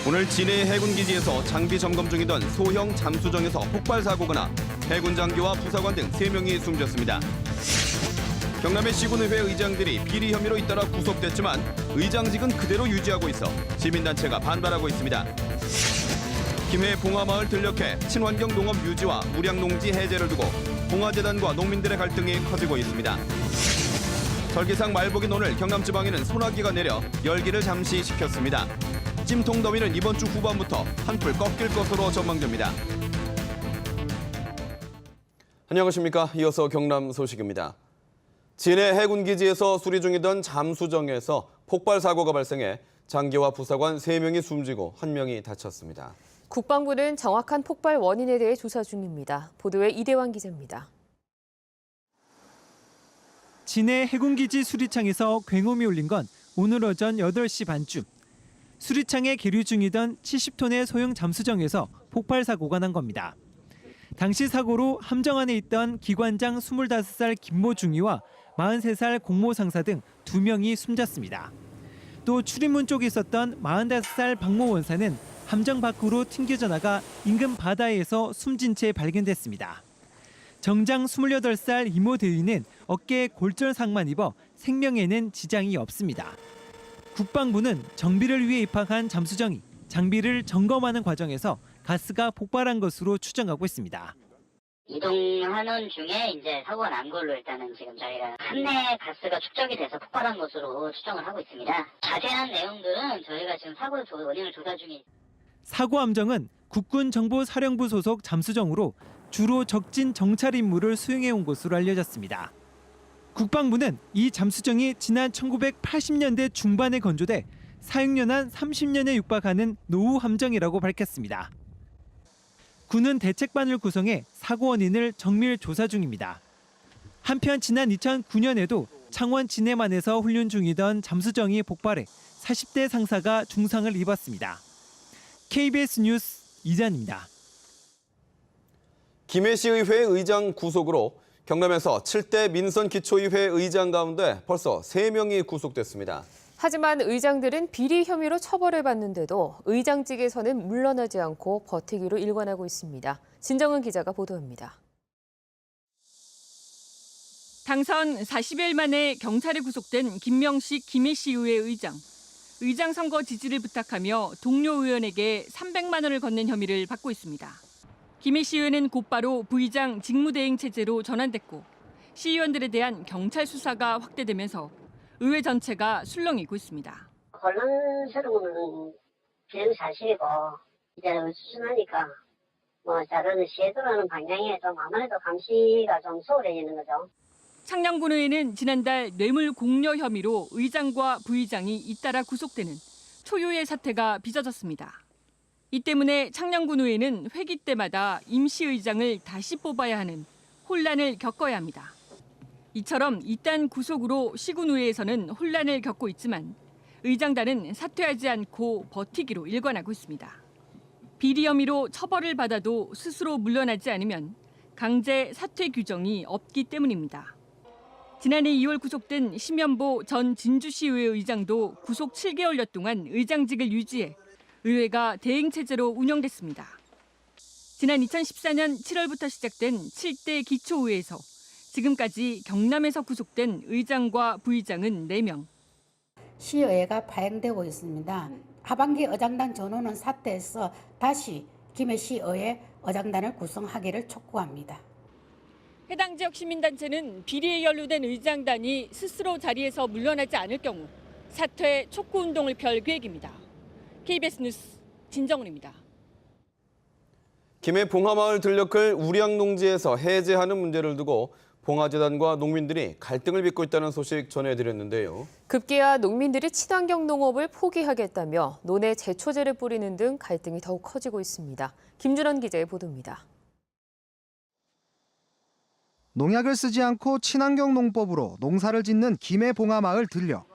오늘 진해 해군기지에서 장비 점검 중이던 소형 잠수정에서 폭발 사고가 나 해군 장교와 부사관 등 3명이 숨졌습니다. 경남의 시군의회 의장들이 비리 혐의로 잇따라 구속됐지만 의장직은 그대로 유지하고 있어 시민단체가 반발하고 있습니다. 김해 봉화마을 들녘에 친환경 농업 유지와 우량농지 해제를 두고 봉화재단과 농민들의 갈등이 커지고 있습니다. 절기상 말복인 오늘 경남지방에는 소나기가 내려 열기를 잠시 식혔습니다. 찜통 더위는 이번 주 후반부터 한풀 꺾일 것으로 전망됩니다. 안녕하십니까. 이어서 경남 소식입니다. 진해 해군기지에서 수리 중이던 잠수정에서 폭발 사고가 발생해 장교와 부사관 3명이 숨지고 1명이 다쳤습니다. 국방부는 정확한 폭발 원인에 대해 조사 중입니다. 보도에 이대환 기자입니다. 진해 해군기지 수리창에서 굉음이 울린 건 오늘 오전 8시 반쯤. 수리창에 계류 중이던 70톤의 소형 잠수정에서 폭발 사고가 난 겁니다. 당시 사고로 함정 안에 있던 기관장 25살 김모 중위와 43살 공모 상사 등 2명이 숨졌습니다. 또 출입문 쪽에 있었던 45살 박모 원사는 함정 밖으로 튕겨져 나가 인근 바다에서 숨진 채 발견됐습니다. 정장 28살 이모 대위는 어깨에 골절상만 입어 생명에는 지장이 없습니다. 국방부는 정비를 위해 입항한 잠수정이 장비를 점검하는 과정에서 가스가 폭발한 것으로 추정하고 있습니다. 이동하는 중에 이제 사고가 난 걸로 일단은 지금 저희가 한내 가스가 축적이 돼서 폭발한 것으로 추정을 하고 있습니다. 자세한 내용들은 저희가 지금 사고 원인을 조사 중에. 사고 함정은 국군정보사령부 소속 잠수정으로 주로 적진 정찰 임무를 수행해온 것으로 알려졌습니다. 국방부는 이 잠수정이 지난 1980년대 중반에 건조돼 사용연한 30년에 육박하는 노후 함정이라고 밝혔습니다. 군은 대책반을 구성해 사고 원인을 정밀 조사 중입니다. 한편 지난 2009년에도 창원 진해만에서 훈련 중이던 잠수정이 폭발해 40대 상사가 중상을 입었습니다. KBS 뉴스 이재환입니다. 김해시의회 의장 구속으로 경남에서 7대 민선기초의회 의장 가운데 벌써 3명이 구속됐습니다. 하지만 의장들은 비리 혐의로 처벌을 받는데도 의장직에서는 물러나지 않고 버티기로 일관하고 있습니다. 진정은 기자가 보도합니다. 당선 40일 만에 경찰에 구속된 김명식 김해시의회 의장. 의장 선거 지지를 부탁하며 동료 의원에게 300만 원을 건넨 혐의를 받고 있습니다. 김해 시의회는 곧바로 부의장 직무대행 체제로 전환됐고 시의원들에 대한 경찰 수사가 확대되면서 의회 전체가 술렁이고 있습니다. 혼란스러운 비행사실이고 이제 수순하니까 자료는 시에도라는 방향에 좀 아무래도 감시가 좀 소홀해지는 거죠. 창녕군의회는 지난달 뇌물 공여 혐의로 의장과 부의장이 잇따라 구속되는 초유의 사태가 빚어졌습니다. 이 때문에 창녕군의회는 회기 때마다 임시의장을 다시 뽑아야 하는 혼란을 겪어야 합니다. 이처럼 이딴 구속으로 시군의회에서는 혼란을 겪고 있지만 의장단은 사퇴하지 않고 버티기로 일관하고 있습니다. 비리 혐의로 처벌을 받아도 스스로 물러나지 않으면 강제 사퇴 규정이 없기 때문입니다. 지난해 2월 구속된 심연보 전 진주시의회 의장도 구속 7개월여 동안 의장직을 유지해 의회가 대행체제로 운영됐습니다. 지난 2014년 7월부터 시작된 7대 기초의회에서 지금까지 경남에서 구속된 의장과 부의장은 4명. 시의회가 파행되고 있습니다. 하반기 의장단 전원은 사퇴해서 다시 김해시의회 의장단을 구성하기를 촉구합니다. 해당 지역 시민단체는 비리에 연루된 의장단이 스스로 자리에서 물러나지 않을 경우 사퇴 촉구 운동을 펼 계획입니다. KBS 뉴스 진정은입니다. 김해 봉화마을 들녘을 우량농지에서 해제하는 문제를 두고 봉화재단과 농민들이 갈등을 빚고 있다는 소식 전해드렸는데요. 급기야 농민들이 친환경 농업을 포기하겠다며 논에 제초제를 뿌리는 등 갈등이 더욱 커지고 있습니다. 김준원 기자의 보도입니다. 농약을 쓰지 않고 친환경 농법으로 농사를 짓는 김해 봉화마을 들녘.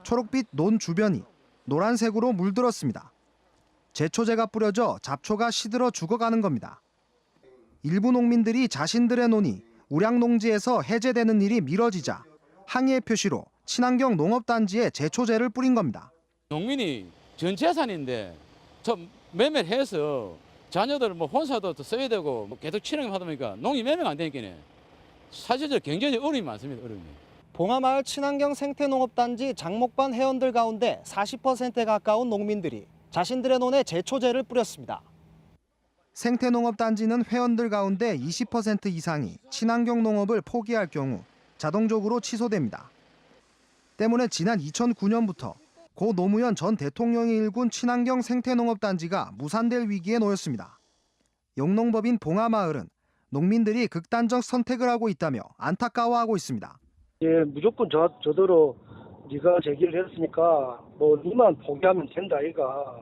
초록빛 논 주변이 노란색으로 물들었습니다. 제초제가 뿌려져 잡초가 시들어 죽어가는 겁니다. 일부 농민들이 자신들의 논이 우량농지에서 해제되는 일이 미뤄지자 항의의 표시로 친환경 농업단지에 제초제를 뿌린 겁니다. 농민이 전 재산인데 좀 매매를 해서 자녀들 뭐 혼사도 써야 되고 뭐 계속 친하게 하다 보니까 농이 매매가 안 되니까는 사실적으로 굉장히 어려움이 많습니다. 어려움이. 봉하마을 친환경 생태농업단지 장목반 회원들 가운데 40%에 가까운 농민들이 자신들의 논에 제초제를 뿌렸습니다. 생태농업단지는 회원들 가운데 20% 이상이 친환경 농업을 포기할 경우 자동적으로 취소됩니다. 때문에 지난 2009년부터 고 노무현 전 대통령이 일군 친환경 생태농업단지가 무산될 위기에 놓였습니다. 영농법인 봉하마을은 농민들이 극단적 선택을 하고 있다며 안타까워하고 있습니다. 예, 무조건 저더러 네가 제기를 했으니까 뭐 니만 포기하면 된다 아이가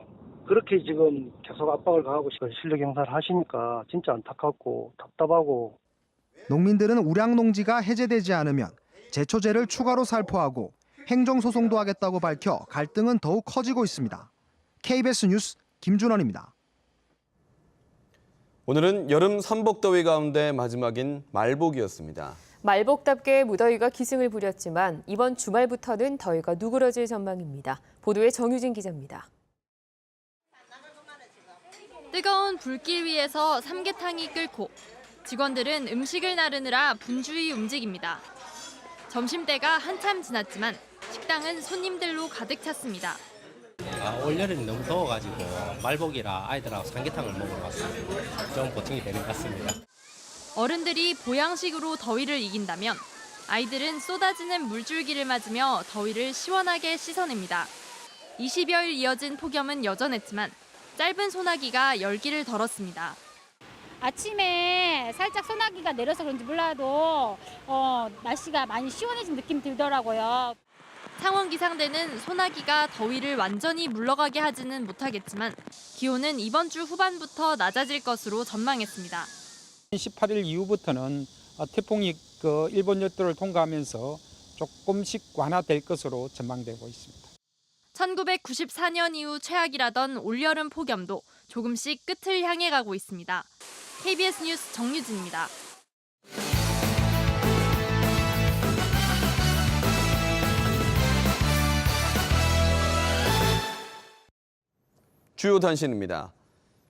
그렇게 지금 계속 압박을 가하고 실력 행사를 하시니까 진짜 안타깝고 답답하고. 농민들은 우량농지가 해제되지 않으면 제초제를 추가로 살포하고 행정소송도 하겠다고 밝혀 갈등은 더욱 커지고 있습니다. KBS 뉴스 김준원입니다. 오늘은 여름 삼복더위 가운데 마지막인 말복이었습니다. 말복답게 무더위가 기승을 부렸지만 이번 주말부터는 더위가 누그러질 전망입니다. 보도에 정유진 기자입니다. 뜨거운 불길 위에서 삼계탕이 끓고 직원들은 음식을 나르느라 분주히 움직입니다. 점심때가 한참 지났지만 식당은 손님들로 가득 찼습니다. 올여름이 너무 더워가지고 말복이라 아이들하고 삼계탕을 먹으러 왔습니다. 좀 보충이 되는 것 같습니다. 어른들이 보양식으로 더위를 이긴다면 아이들은 쏟아지는 물줄기를 맞으며 더위를 시원하게 씻어냅니다. 20여일 이어진 폭염은 여전했지만 짧은 소나기가 열기를 덜었습니다. 아침에 살짝 소나기가 내려서 그런지 몰라도 날씨가 많이 시원해진 느낌이 들더라고요. 창원기상대는 소나기가 더위를 완전히 물러가게 하지는 못하겠지만 기온은 이번 주 후반부터 낮아질 것으로 전망했습니다. 18일 이후부터는 태풍이 일본 열도를 통과하면서 조금씩 완화될 것으로 전망되고 있습니다. 1994년 이후 최악이라던 올여름 폭염도 조금씩 끝을 향해 가고 있습니다. KBS 뉴스 정유진입니다. 주요 단신입니다.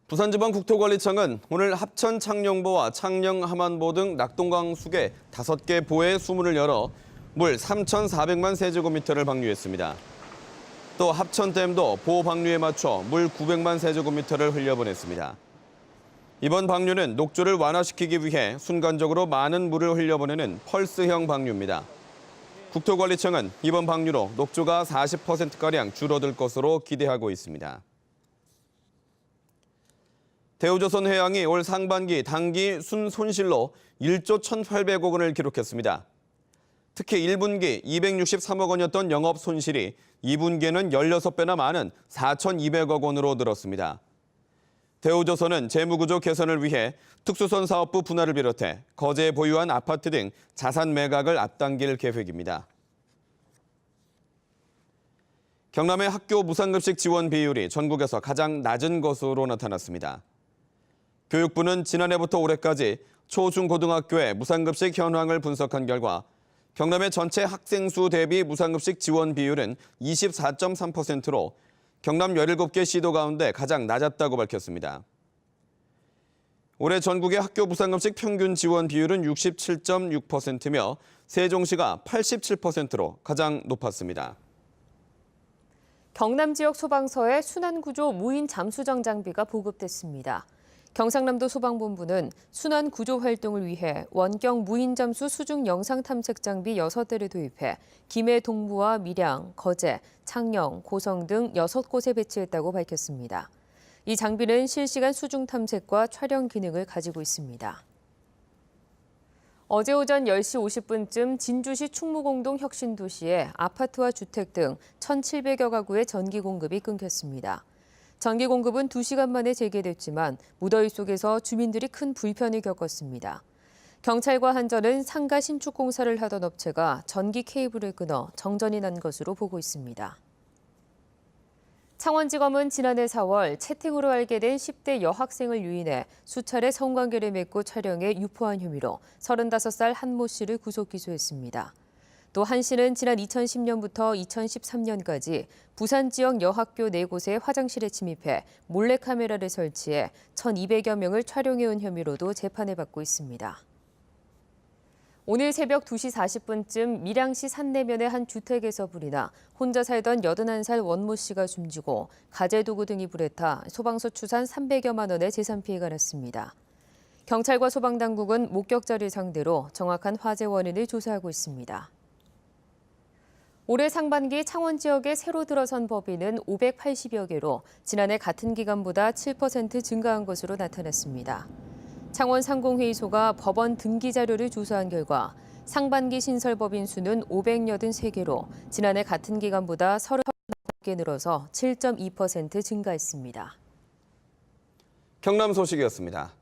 부산지방국토관리청은 오늘 합천 창녕보와 창녕 함안보 등 낙동강 수계 5개 보에 수문을 열어 물 3,400만 세제곱미터를 방류했습니다. 또 합천댐도 보호 방류에 맞춰 물 900만 세제곱미터를 흘려보냈습니다. 이번 방류는 녹조를 완화시키기 위해 순간적으로 많은 물을 흘려보내는 펄스형 방류입니다. 국토관리청은 이번 방류로 녹조가 40%가량 줄어들 것으로 기대하고 있습니다. 대우조선해양이 올 상반기 당기 순손실로 1조 1,800억 원을 기록했습니다. 특히 1분기 263억 원이었던 영업 손실이 2분기에는 16배나 많은 4,200억 원으로 늘었습니다. 대우조선은 재무구조 개선을 위해 특수선 사업부 분할을 비롯해 거제에 보유한 아파트 등 자산 매각을 앞당길 계획입니다. 경남의 학교 무상급식 지원 비율이 전국에서 가장 낮은 것으로 나타났습니다. 교육부는 지난해부터 올해까지 초, 중, 고등학교의 무상급식 현황을 분석한 결과 경남의 전체 학생 수 대비 무상급식 지원 비율은 24.3%로 경남 17개 시도 가운데 가장 낮았다고 밝혔습니다. 올해 전국의 학교 무상급식 평균 지원 비율은 67.6%며 세종시가 87%로 가장 높았습니다. 경남 지역 소방서에 순환구조 무인 잠수정 장비가 보급됐습니다. 경상남도 소방본부는 순환 구조 활동을 위해 원격 무인 잠수 수중 영상 탐색 장비 6대를 도입해 김해 동부와 밀양, 거제, 창녕, 고성 등 6곳에 배치했다고 밝혔습니다. 이 장비는 실시간 수중 탐색과 촬영 기능을 가지고 있습니다. 어제 오전 10시 50분쯤 진주시 충무공동 혁신도시에 아파트와 주택 등 1,700여 가구의 전기 공급이 끊겼습니다. 전기 공급은 2시간 만에 재개됐지만 무더위 속에서 주민들이 큰 불편을 겪었습니다. 경찰과 한전은 상가 신축 공사를 하던 업체가 전기 케이블을 끊어 정전이 난 것으로 보고 있습니다. 창원지검은 지난해 4월 채팅으로 알게 된 10대 여학생을 유인해 수차례 성관계를 맺고 촬영해 유포한 혐의로 35살 한 모 씨를 구속 기소했습니다. 또 한 씨는 지난 2010년부터 2013년까지 부산 지역 여학교 4곳의 화장실에 침입해 몰래카메라를 설치해 1,200여 명을 촬영해온 혐의로도 재판을 받고 있습니다. 오늘 새벽 2시 40분쯤 밀양시 산내면의 한 주택에서 불이 나 혼자 살던 81살 원모 씨가 숨지고 가재도구 등이 불에 타 소방서 추산 300여만 원의 재산 피해가 났습니다. 경찰과 소방당국은 목격자를 상대로 정확한 화재 원인을 조사하고 있습니다. 올해 상반기 창원 지역에 새로 들어선 법인은 580여 개로 지난해 같은 기간보다 7% 증가한 것으로 나타났습니다. 창원 상공회의소가 법원 등기 자료를 조사한 결과 상반기 신설 법인 수는 583개로 지난해 같은 기간보다 39개 늘어서 7.2% 증가했습니다. 경남 소식이었습니다.